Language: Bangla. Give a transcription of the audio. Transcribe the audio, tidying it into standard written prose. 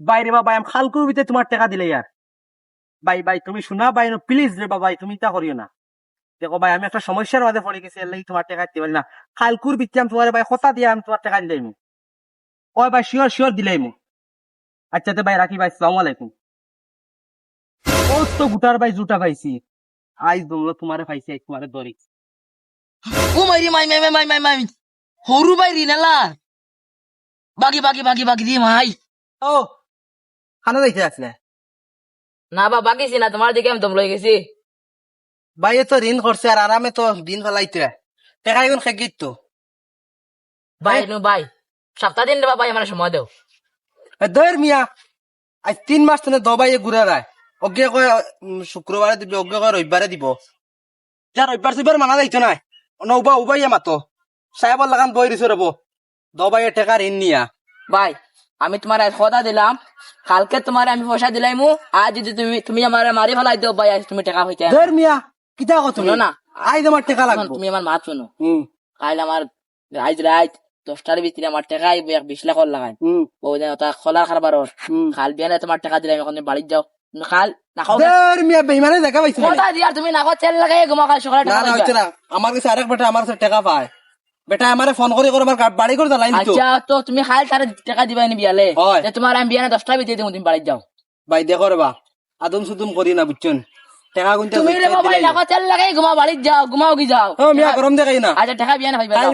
বাইরে বাবা আমি খালকুর ভিতরে তোমার টাকা দিলে ইয়ার ভাই তুমি শোনা ভাই প্লিজ রে বাবা তুমি তা করিও না দেখো ভাই আমি একটা সমস্যার মাঝে পড়ে গেছি এর লাগি তোমার টাকা দিতে পারি না খালকুর ভিতরে আমি তোমার ভাই কথা দিয়ে আমি তোমার টাকা দিলাইমু ওই ভাই শিওর দিলাইমু আচ্ছা তো ভাই রাখি ভাই আসসালামু আলাইকুম ও তো গুটার ভাই জুটা পাইছি আইজ দমলো তোমারে পাইছি আইজ তোমারে ধরি ও মাইরি মাই হরু ভাই রিনালা বাকি দি মাই ও খানা যাইতে আসলে না বা বাকিছি না তোমার দিকে আমি দম লই গেছি ভাই তো ঋণ করছে আর আরামে তো দিন ফেলাইতে টাকা এখন খেগিত তো ভাই সপ্তাহ দিন দেবা ভাই আমার সময় দেও দয়ের মিয়া আজ 3 মাস তো দবাই ঘুরে রায় অজ্ঞে কয় শুক্রবারে দিব অজ্ঞে কয় রবিবারে দিব যা রবিবার মানা যাইতো না উবাই মাতো সাহেবর লাগান বই দিছো রব দবাই টাকা ঋণ নিয়া ভাই আমি তোমার আজ কথা দিলাম কালকে তোমার আমি পয়সা দিলাইমু আজ যদি তুমি আমার মারি ফেলাই দিও ভাই আজ তুমি টাকা হইতে দয়ের মিয়া কিতা কত শুনো না আজ আমার টাকা লাগবে তুমি আমার মাত শুনো কাল আমার আজ রাত 10টার ভিতরে আমার টাকা 20 লাখ লাগাই ও ওটা খোলা খাবার কাল বিয়ানে তোমার টাকা দিলাম এখন তুমি বাড়ি যাও কাল না খাও দয়ের মিয়া বেইমানে দেখা পাইছো কথা দিয়া তুমি না তেল লাগাই ঘুমা কাল সকালে না টাকা না পাইবা। হচ্ছে না আমার কাছে আরেক বেটা আমার কাছে টাকা পায় বেটা আমারে ফোন করে আমার বাড়ি করে লাইন তো আচ্ছা তো তুমি খাল তার টাকা দিবাই নি বিয়ালে হয়। যে তোমার আমি বিয়ানে 10টার ভিতরে দিমু তুমি বাড়ি যাও ভাই দেখো রে বা আদম সুদম করি না বুঝছেন টাকা গুনতে তুমি রে বাবা না তেল লাগাই ঘুমা বাড়ি যাও ঘুমাও কি যাও ও মিয়া গরম দেখাই না আচ্ছা টাকা বিয়ানে পাইবা কাল যাও।